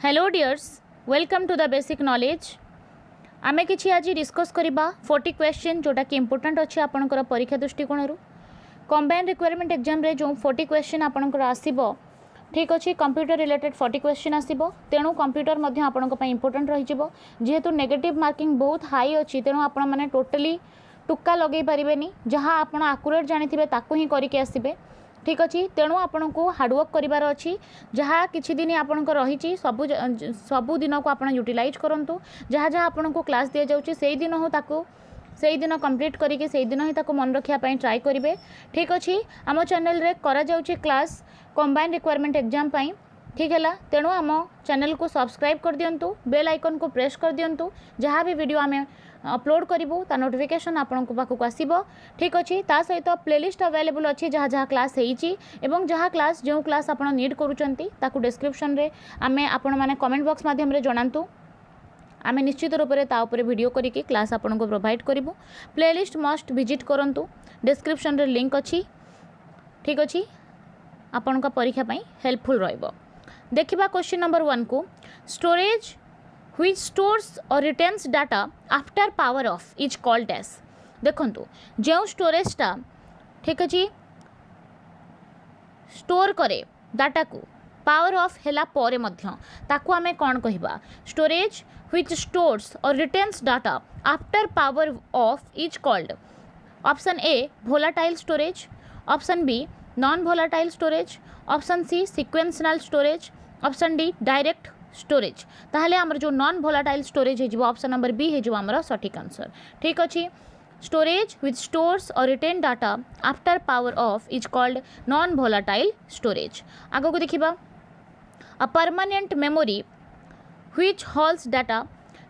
Hello dears, welcome to the basic knowledge. आमे किछि आज डिस्कस करबा 40 क्वेश्चन जोटा कि इंपोर्टेंट अछि आपनकर परीक्षा दृष्टिकोण रु। कंबाइंड रिक्वायरमेंट एग्जाम रे जो 40 क्वेश्चन आपनकर आसीबो, ठीक अछि। कंप्यूटर रिलेटेड 40 क्वेश्चन आसीबो, तेणु कंप्यूटर मध्ये आपनक पय इंपोर्टेंट रहि जिवो। जेहेतु नेगेटिव मार्किंग बहुत हाई अछि, तेणु आपण माने टोटली टुक्का लगै परिबेनी, जहाँ आपण एक्यूरेट जानिथिबे ताकू ही करिके आसीबे, ठीक अच्छे। तेणु आपन को हार्डवर्क करार अच्छी, जहाँ किसी दिन आपंकर रही सबू दिन को आप यूटिलाइज करूँ। जहाँ जहाँ आपन को क्लास दि जाऊँगी से दिन हो ताकू से दिन कंप्लीट करके से दिन ही ताकू मन रखापी ट्राए करेंगे, ठीक अच्छे। आम चैनल रे करा जाउछि क्लास कंबाइंड रिक्वायरमेंट एग्जाम पाई, ठीक है। तेणु आम चैनल को सब्सक्राइब कर दिंतु, बेल आइकन को प्रेस कर दिंतु, जहाँ भी वीडियो आम अपलोड करूँ ता नोटिफिकेशन आपन पाखक आसो, ठीक अच्छे। ता सहित प्लेलिस्ट अवेलेबल अच्छी, जहाँ जहाँ क्लास होती एवं जहाँ क्लास जो क्लास आप नीड करूँ डिस्क्रिप्शन रे आमे आपण माने कमेंट बॉक्स माध्यम रे जणांतु। आमे निश्चित रूप से ताऊपर वीडियो करके क्लास आपन को प्रोवाइड करूँ। प्लेलिस्ट मस्ट विजिट करंतु, डिस्क्रिप्शन रे लिंक अच्छी, ठीक अच्छे। आपण का परीक्षा पाई हेल्पफुल रहिबो। देखिबा क्वेश्चन नंबर 1 को, storage which stores or retains data after power off is called as। देखंतु जो स्टोरेजटा, ठीक अच्छे, स्टोर करे डाटा को पावर ऑफ हैला परे मध्य ताकू आमे कौन कहिबा। Storage which stores or retains data after power off is called। Option A volatile storage, option B non volatile storage, option C sequential storage, option D direct storage. ताहले हमर जो नॉन volatile storage है option number B है हमर सटीक answer, ठीक अच्छे। Storage which stores और retain data after power off is called non volatile storage। आगो को देखिबा, a permanent memory which holds data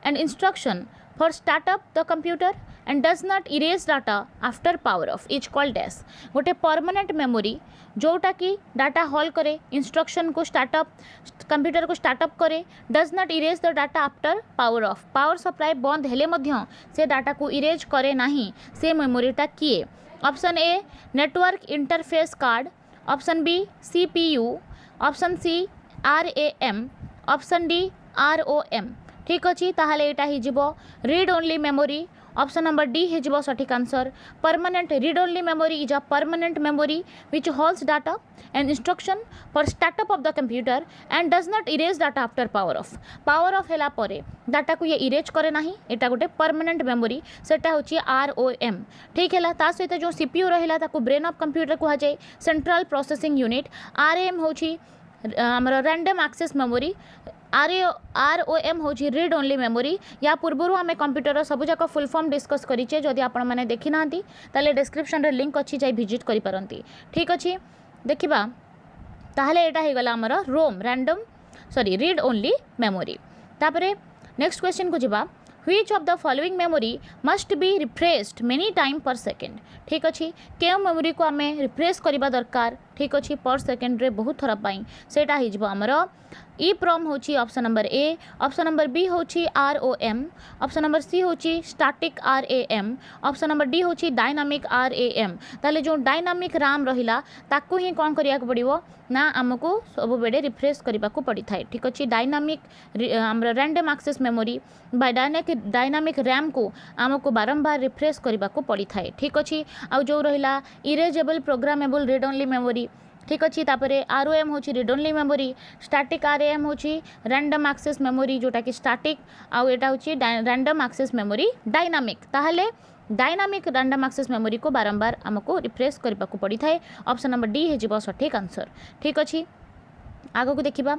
and instruction for start up the computer and does not erase data after power off is called as। गोटे permanent memory जोटा कि data hall करे, instruction को startup computer को startup करे, does not erase the data after power off. Power supply बंद हेले मध्य से डाटा को इरेज करे नहीं, से मेमोरीटा किए। Option A network interface card, option B CPU, option C RAM, option D ROM, ठीक अच्छे। ताहले एटा ही जिवो read only memory, option number D है जिवो सटीक answer. Permanent read only memory is a permanent memory which holds data and instruction for startup of the computer and does not erase data after power off. Power off हैला परे data को ये erase करे नाही, एटा गोटे permanent memory, सेटा होची ROM, ठीक है। ता सहित जो CPU रहिला ताको ब्रेन ऑफ कंप्यूटर कहा जाए, सेंट्रल प्रोसेसिंग यूनिट। RM होची हमर रैंडम एक्सेस मेमोरी, ROM होची रीड ओनली मेमोरी। या पूर्व आम कंप्यूटर सबूक फुल फॉर्म डिस्कस करें, जदि आपण मैंने देखी ना ताले डिस्क्रिप्शन रे लिंक अच्छी जाई विजिट करि पारंती, ठीक अच्छे। देखिबा ताहले एटा हे गला हमर रीड ओनली मेमोरी। तापरे नेक्स्ट क्वेश्चन को जिबा, which of the following memory must be refreshed many time per second। ठीक अच्छे, क्यों मेमोरी को आम रिफ्रेश करवा दरकार, ठीक अच्छे, पर सेकेंड रे बहुत थर पाई सेटा हो आमर EEPROM होची option number A, option number B होची ROM, ऑप्शन नंबर सी होची static RAM, option number D होची डायनामिक RAM। ताले जो डायनामिक RAM रहिला ताकू ही कौन करिया पड़िवो ना, आमको सब बेडे रिफ्रेश करने को पड़ी थाए, ठीक अच्छे। Dynamic random access memory by dynamic RAM को आमको बारंबार रिफ्रेश करने को पड़ी थाए, ठीक अच्छे। आउ जो रहिला erasable programmable read only memory, ठीक अच्छे। तापरे ROM होची read only memory, static RAM होची रैंडम एक्सेस मेमोरी जोटा कि स्टैटिक, आउ एटा होची रैंडम एक्सेस मेमोरी डायनामिक। ताहले डायनामिक रैंडम एक्सेस मेमोरी को बारंबार आमको रिफ्रेश करने को पड़ी थाए, ऑप्शन नंबर डी है सठिक आंसर, ठीक अच्छे। आगो को देखिबा,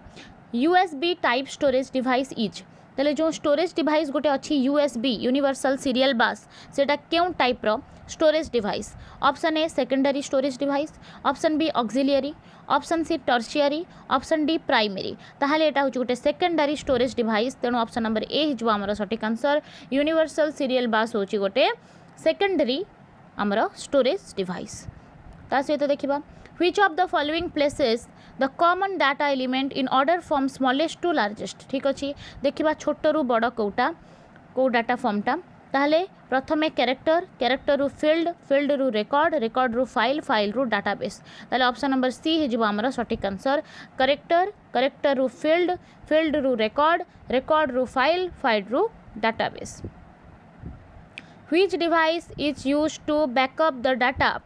USB type storage device is. तेले जो स्टोरेज डिवाइस गोटे अच्छी USB यूनिवर्सल सीरियल बस, सेटा क्यों टाइप रो storage device. Option A secondary storage device, option B auxiliary, option C tertiary, option D primary. ताहले एटा होची गोटे सेकेंडरी स्टोरेज डिवाइस, तेणु ऑप्शन नंबर ए हिजबो हमर सठिक आंसर। यूनिवर्सल सीरियल बस होची गोटे सेकेंडरी आमर स्टोरेज डिवाइस। ता सहित देखिबा, which of the following places the common data element in order from smallest to largest। ठीक अच्छे, देखिबा छोट रु बड़ कोटा को डाटा फॉर्मटा, ताहले प्रथमे कैरेक्टर कैरेक्टर रु फील्ड फील्ड रु रिकॉर्ड रिकॉर्ड रु फाइल फाइल रु डाटाबेस ताहले ऑप्शन नंबर सी हे जिवो हमर सटीक आंसर करेक्टर करेक्टर रु फील्ड फील्ड रु रिकॉर्ड रिकॉर्ड रु फाइल फाइल रु database which device is used to backup the data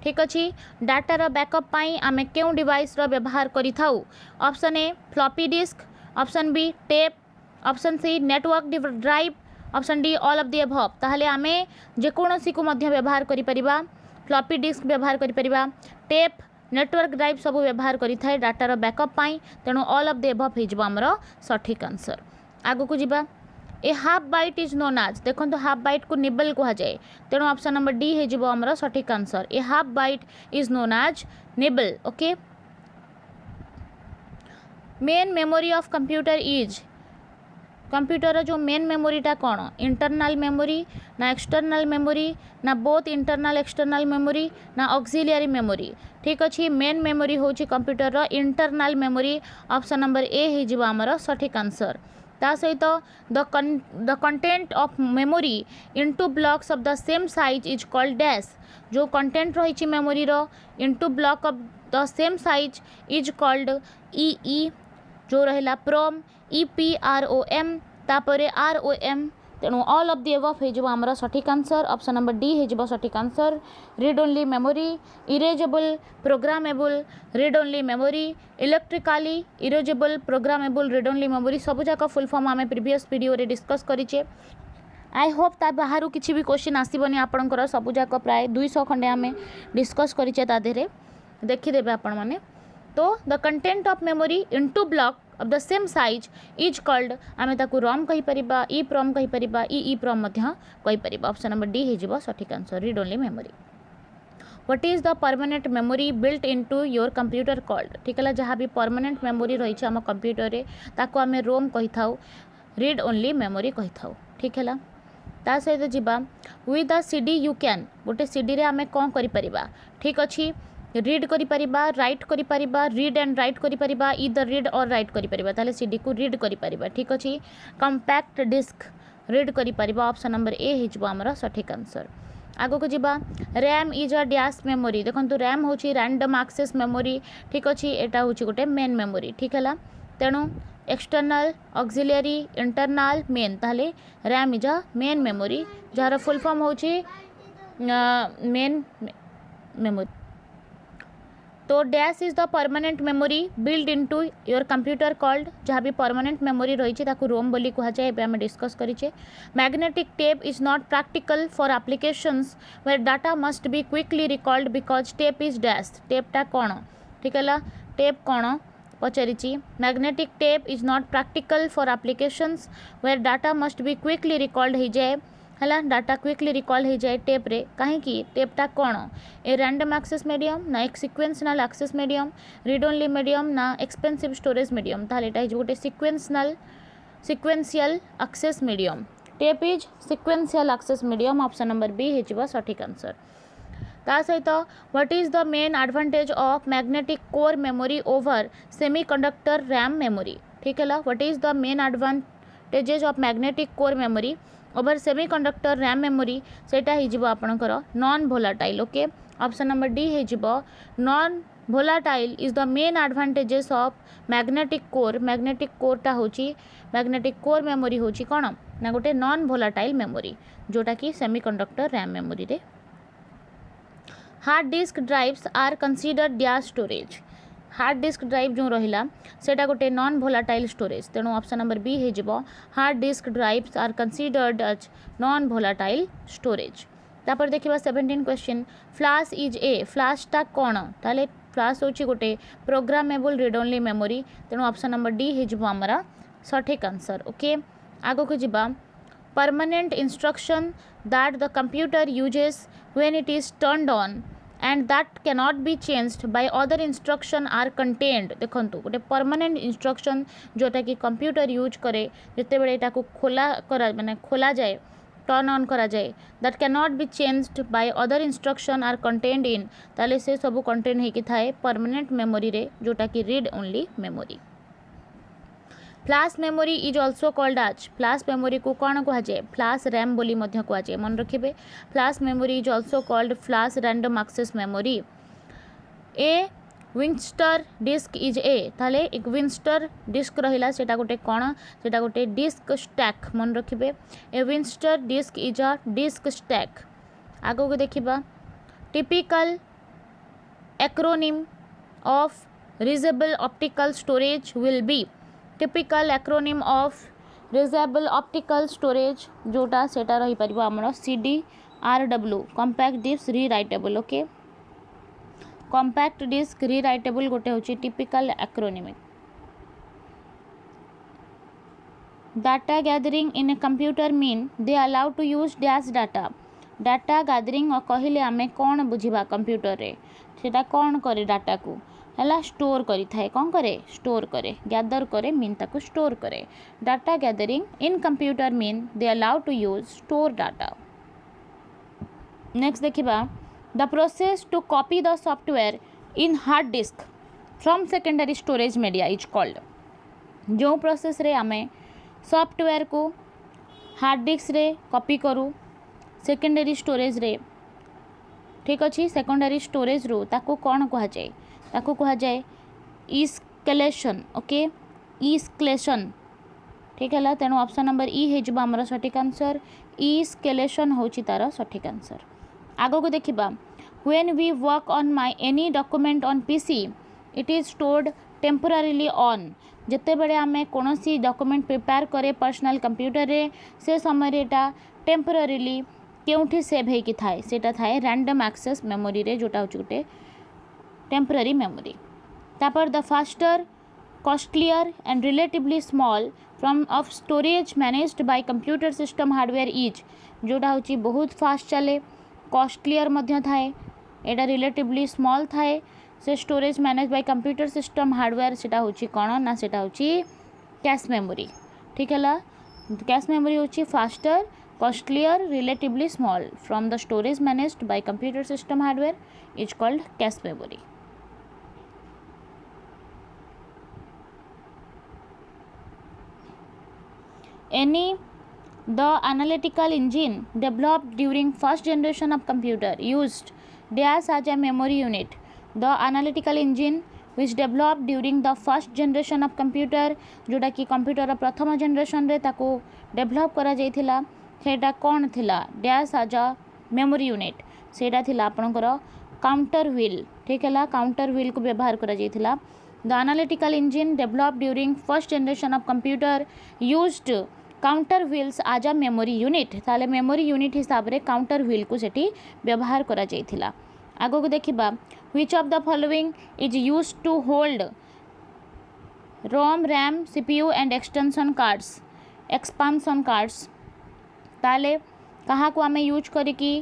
ठीक अच्छे डाटार बैकअप पाई आमे क्यों डिवाइस रो व्यवहार करि थाउ option A floppy disk option B tape option C network drive option D all of the above ताहले आमे जेकोसी को मध्य व्यवहार करि परिबा फ्लॉपी डिस्क व्यवहार करि परिबा टेप नेटवर्क ड्राइव सब व्यवहार करि थाए डाटार बैकअप पाई तेणु ऑल ऑफ द अबव हे जिवो हमर सठिक आंसर आगु को जिबा a half byte is known as देखो तो हाफ बाइट को निबल कह जाए तेणु ऑप्शन नंबर डी हे जिवो हमर सठिक answer a half byte is known as nibble okay main memory of computer is computer जो मेन मेमोरीटा कौन इंटरनल मेमोरी ना एक्सटर्नल मेमोरी ना बोथ इंटरनल एक्सटर्नल मेमोरी ना ऑक्सिलियरी मेमोरी ठीक अच्छे मेन मेमोरी होची computer internal memory option number A हे जिवो हमर सठिक आंसर ता सहित the content of memory into blocks of the same size is called dash जो कंटेंट रही मेमोरी रो into block of the same size is called ई जो रहा प्रोम EPROM तापर ROM तेणु ऑल ऑफ द अबव हे जिवो हमर सठिक आंसर ऑप्शन नंबर डी हे जिवो सठिक answer read only memory erasable programmable read only memory electrically erasable programmable read only memory सब जाक फुल फॉर्म आम प्रीवियस वीडियो रे डिस्कस करिचे आई होप ता बाहर किसी भी क्वेश्चन आसबनी आपंकर सबूक प्राय 200 खंडे आम डिस्कस करिचे ता देहरे देखिदेवे आपण मैंने तो the content of memory into block of the same size is called आम ताकू रॉम कहि परिबा ई प्रॉम कहि परिबा ई प्रॉम मध्य कहि परिबा ऑप्शन नंबर डी हे जिवो सठिक answer read only memory what is the permanent memory built into your computer called ठीक है जहाँ भी परमानेंट मेमोरी रही है आम कंप्यूटर रे ताकू आम रोम कहि थाउ रीड ओनली मेमोरी कहि थाउ ठीक है ता सहित जीवा with the CD you can गोटे सीडी रे आम कौन करि परिबा ठीक अच्छी रीड करि परिबा राइट करि परिबा रीड एंड राइट करि परिबा इधर रीड और राइट करि परिबा ताले सीडी को रीड करि परिबा ठीक अछि कंपैक्ट डिस्क रीड करि परिबा ऑप्शन नंबर ए हे जिवो हमर सठिक आंसर आगो को जिबा RAM is a dash memory देखंतु रैम होची रैंडम एक्सेस मेमोरी ठीक अछि एटा होची गोटे मेन मेमोरी ठीक हैला तेणु एक्सटर्नल ऑक्सिलियरी इंटरनल मेन ताले RAM is a main memory jar full form होची मेन मेमोरी तो dash is the permanent memory build into your computer called जहाँ भी परमानेंट मेमोरी रही है रोम बोली कह जाए आम डिस्कस करें magnetic tape is not practical for applications where data must be quickly recalled because tape is dash टेपटा कौन ठीक है टेप कौन पचारि magnetic tape is not practical for applications where data must be quickly recalled हो जाए है data quickly recall हो जाए टेप रे कहीं टेपटा कौन ए रैंडम एक्सेस मीडियम ना एक sequential access medium read only medium ना एक्सपेंसिव स्टोरेज मीडियम ताले एटा गोटे sequential access medium tape is sequential access medium option number B हे जिवो सठिक आंसर ता सहित what is the main advantage of magnetic core memory over semiconductor RAM memory ठीक है what is the main advantages of magnetic core memory over semiconductor RAM memory सेटा ही जिवो आपनकर non volatile okay option number D हे जिवो non volatile is the main advantages of magnetic कोरटा होची मैग्नेटिक कोर मेमोरी होची कौन ना गोटे नॉन वोलाटाइल मेमोरी जोटा कि सेमीकंडक्टर रैम मेमोरी रे hard disk drives are considered dash storage hard disk drive जो रहिला सेटा गोटे नॉन वोलाटाइल स्टोरेज तेणु ऑप्शन नंबर बी हे जिवो hard disk drives are considered as non volatile storage तापर देखिबा 17 क्वेश्चन फ्लैश इज ए फ्लैशटा कौन ताले फ्लैश होची गोटे प्रोग्रामेबल रीड ओनली मेमोरी तेणु ऑप्शन नंबर डी हे जिवो हमरा सठिक आंसर ओके आगो को जिबा permanent instruction that the computer uses when it is turned on and that cannot be changed by other instruction are contained देखंतु गोटे परमानेंट इंस्ट्रक्शन जोटा कि कंप्यूटर यूज करे जिते बेले एटा को खोला करा माने खोला जाए टर्न ऑन करा जाए that can not be changed by other instruction are contained in ताले से सब कंटेन होकी थाए परमानेंट मेमोरी रे जोटा कि read only memory flash memory is also called as flash memory को कौन कहुए फ्लैश रैम बोली कहुए मन रखिए flash memory is also called flash random access memory a Winchester disk is a ताले एक विंस्टर डिस्क रहिला सेटा गोटे कौन सेटा गोटे डिस्क स्टैक मन रखिए a Winchester disk is a disk stack आगो को देखिबा typical acronym of reusable optical storage will be typical acronym of reusable optical storage जोटा सेटा रही परिबो हमर CDRW compact disk rewritable okay compact disk rewritable गोटे होची typical acronym data gathering in a computer mean they allow to use dash data gathering कहले आमे कौन बुझिबा कंप्यूटर रे सेटा कौन करे डाटा को हला स्टोर करी थाए कौन करे स्टोर करे गैदर करे मीन ताको स्टोर करे data gathering in computer mean they allow to use store data next देखिबा the process to copy the software in hard disk from secondary storage media is called जो process रे आमे software को hard disk रे copy करू secondary storage रे ठीक अच्छे सेकेंडरी स्टोरेज रू ताको कौन कह जाए ताको कह जाए इस्केलेशन ओके इस्केलेशन ठीक है तेणु ऑप्शन नंबर ई हो आमर सठिक आंसर इस्केलेशन होची तार सठिक आंसर आगो को देखिबा when we work on my any document on PC it is stored temporarily on जिते बड़े आमे कोनोसी डॉक्यूमेंट प्रिपेयर करे पर्सनल कंप्यूटर रे से समय एटा टेम्पोरारीली केउठी सेव हेकी थाए सेटा थाए रैंडम एक्सेस मेमोरी रे जोटा होची गोटे टेम्पररी मेमोरी तापर the faster costlier and relatively small from of storage managed by computer system hardware is जोटा होची बहुत फास्ट चले कॉस्टलियर मध्य थाए एटा रिलेटिवली स्मॉल थाए से storage manage by computer system hardware सेटा होची कोन ना सेटा होची कैश मेमोरी ठीक है कैश मेमोरी होची faster costlier relatively small from the storage managed by computer system hardware is called cache memory any the analytical engine developed during first generation of computer used dash as a memory unit the analytical engine which developed during the first generation of computer जोटा कि computer प्रथम generation रे ताको develop करा जाइथिला सेटा कौन थिला dash आज अ मेमोरी यूनिट सेटा थिला आपनकर काउंटर व्हील ठीक है काउंटर व्हील को व्यवहार करा जाइथिला the analytical engine developed during first generation of computer used counter wheels as a memory unit ताले मेमोरी यूनिट हिसाब रे काउंटर व्हील को सेठी व्यवहार करा जाइथिला आगो को देखिबा which of the following is used to hold ROM RAM CPU and extension cards expansion cards ताले कहाँ को आमे यूज करिकी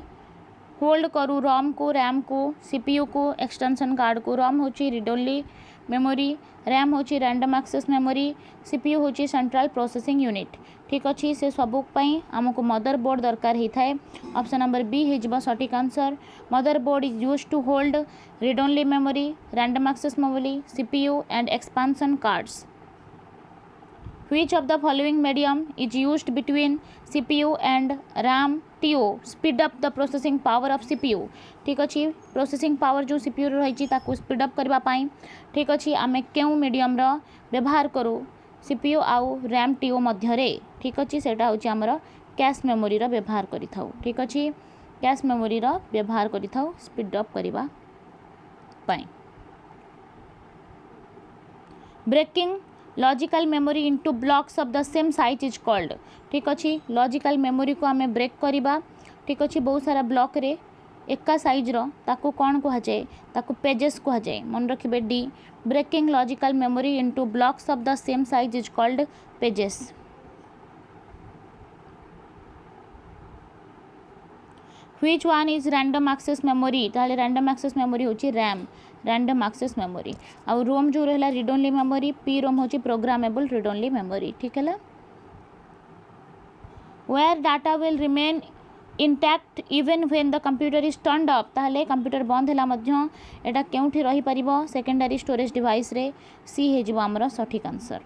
होल्ड करू रोम को रैम को सीपीयू को एक्सटेंशन कार्ड को रोम होची रीड ओनली मेमोरी रैम होची रैंडम एक्सेस मेमोरी सीपीयू होची सेंट्रल प्रोसेसिंग यूनिट ठीक अच्छी से सबू पई हमको मदर बोर्ड दरकार ही थाए ऑप्शन नंबर बी हो सठिक answer motherboard is use to hold read only memory random access memory CPU and expansion cards Which of the following medium is used between CPU and RAM TO speed up the processing power of CPU ठीक अच्छी processing power जो CPU रही ताकू speed up करबा पाई ठीक अच्छी आमे केउ मीडियम रो व्यवहार करू CPU आउ RAM TO मध्य रे ठीक अच्छी सेटा होची हमर कैश मेमोरी रो व्यवहार करि थाउ ठीक अच्छी कैश मेमोरी रो व्यवहार करि थाउ स्पीड अप करबा पाई breaking logical memory into blocks of the same size is called ठीक अच्छी लॉजिकल मेमोरी को आमे ब्रेक करबा ठीक अच्छी बहुत सारा ब्लॉक रे एका साइज रो ताको कौन कह जाए ताको पेजेस कह जाए मन रखिबे the breaking logical memory into blocks of the same size is called pages which one is random access memory ताले रैंडम एक्सेस मेमोरी होची रैम रैंडम एक्सेस मेमोरी आउ रोम जो रहला read only memory P ROM होची programmable read only memory ठीक है where data will remain intact even when the computer is turned off ताले computer बंद हैला मध्य एटा केउठी रही परिबो सेकेंडरी स्टोरेज डिवाइस रे सी हे जिवो हमर सठिक answer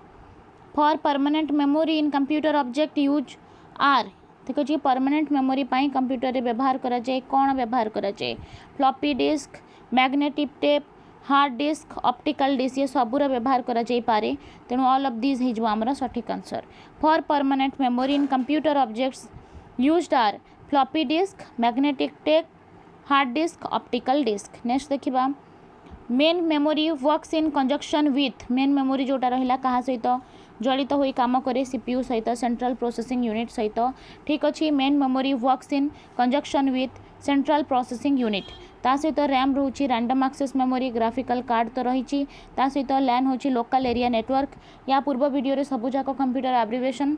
for permanent memory in computer object use are ठीक अच्छे परमानेंट मेमोरी पाई कंप्यूटर रे व्यवहार करा जाए कौन व्यवहार करा जाए floppy disk magnetic tape hard disk optical disk ये सबूर व्यवहार करा जाई पारे तेणु ऑल ऑफ दिस हो आमर सठिक answer for permanent memory in computer objects used are floppy disk magnetic tape hard disk optical disk next देखिबा main memory works in conjunction with main memory जोटा रहिला कहा सहित जड़ित होई काम करे सीपीयू सहित सेंट्रल प्रोसेसिंग यूनिट सहित ठीक अच्छे main memory works in conjunction with central processing unit ता सहित रैम रोची random access memory graphical card तो रही सहित लैन होची लोकल एरिया नेटवर्क या पूर्व वीडियो रे सबुजाक कंप्यूटर एब्रिविएशन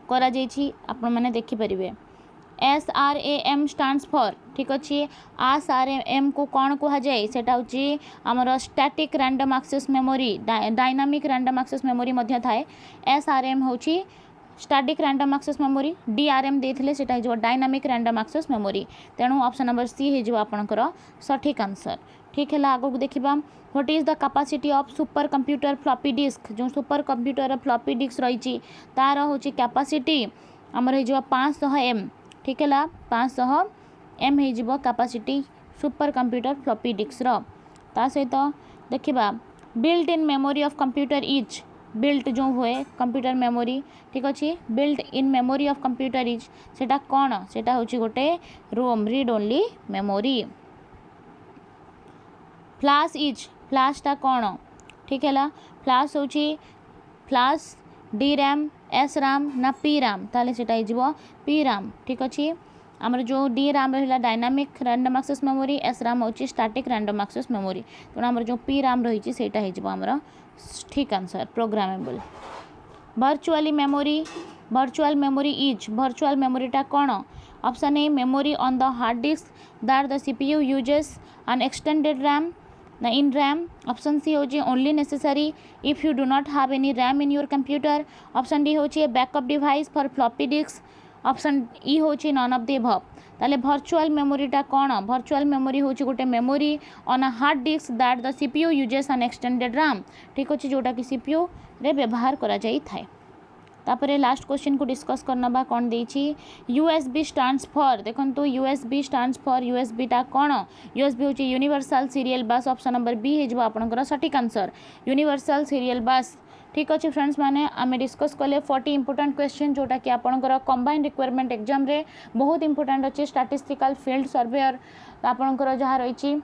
करा जाइछि आपण माने देखि परिबे SRAM स्टैंड्स फॉर ठीक अच्छे SRAM को कौन कह जाए सेटा होची आमर static random access memory dynamic random access memory मध्य थाए SRAM होची static random access memory DRM देथिले सेटा हो डायनामिक रैंडम एक्सेस मेमोरी तेणु ऑप्शन नंबर सी हो आपणकर सठिक आंसर ठीक है आगो देखा what is the capacity of super computer floppy disk जो सुपर कंप्यूटर फ्लॉपी डिस्क रही तार हूँ कैपेसिटी आमर हो 500 M ठीक है 500 M हो capacity super computer floppy disk ता सहित देखा built in memory of computer is built जो हुए कंप्यूटर मेमोरी ठीक अच्छे built in memory of computer is सेटा कौन सेटा होची गोटे ROM read only memory flash is फ्लैशटा कौन ठीक है फ्लैश होची फ्लैश DRAM SRAM ना PRAM ताले सेटा हो PRAM ठीक अच्छे आमर जो DRAM रहा dynamic random access memory SRAM होची स्टैटिक रैंडम एक्सेस मेमोरी तेणु आमर जो PRAM रही सेटा हो आमर ठीक answer programmable virtually memory is virtual मेमोरीटा कौन option A memory on the hard disk that the CPU uses an extended RAM in RAM option C होची only necessary if you do not have any RAM in your computer option D होची backup device for floppy disk option E होची none of the above ताले virtual मेमोरीटा कौन virtual memory होची गोटे memory on a hard disk that the CPU uses an extended RAM ठीक अच्छे जोटा कि CPU रे व्यवहार करा जाई थाए तापरे लास्ट क्वेश्चन को डिस्कस करना कौन देछि USB स्टैंड्स फॉर देखंतु USB स्टैंड्स फॉर USB टा कौन USB होची universal serial bus option number B हे जबो आपनकर सटीक आंसर यूनिवर्सल सीरियल बस ठीक अच्छे फ्रेंड्स माने आमे डिस्कस कले 40 इंपोर्टेंट क्वेश्चन जोटा कि आपनकर कंबाइंड रिक्वायरमेंट एग्जाम रे बहुत इंपोर्टेंट अच्छे स्टैटिस्टिकल फील्ड सर्वेयर आपनकर जहाँ रही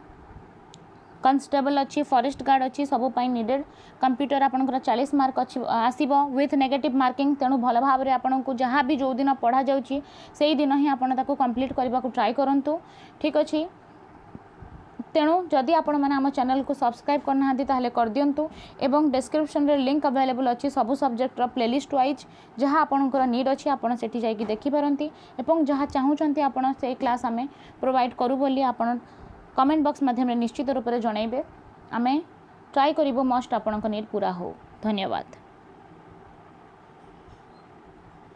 कॉन्स्टेबल अच्छी फॉरेस्ट गार्ड अच्छी सब नीडेड कंप्यूटर आपंकर 40 मार्क अच्छी आसब विथ नेगेटिव मार्किंग तेणु भल भाव में आपन को जहाँ भी जो दिन पढ़ा जाऊँगी से दिन ही आपको कंप्लीट करने को ट्राए करूँ ठीक अच्छे तेणु जदि आपण मैंने आम चैनल को सब्सक्राइब करना ताहले कर दिंतु एवं डिस्क्रिप्शन रे लिंक अवेलेबल अच्छी सब सब्जेक्टर प्लेलिस्ट वाइज जहाँ आपंकर नीड अच्छी आपड़ से देखिपारती और जहाँ चाहूँगी आपड़ से क्लास आम प्रोवाइड करूँ बोली आपण कमेंट बॉक्स माध्यम निश्चित रूप से जनइबे आमे ट्राई करिबो मस्ट आपन नीड पूरा हो धन्यवाद।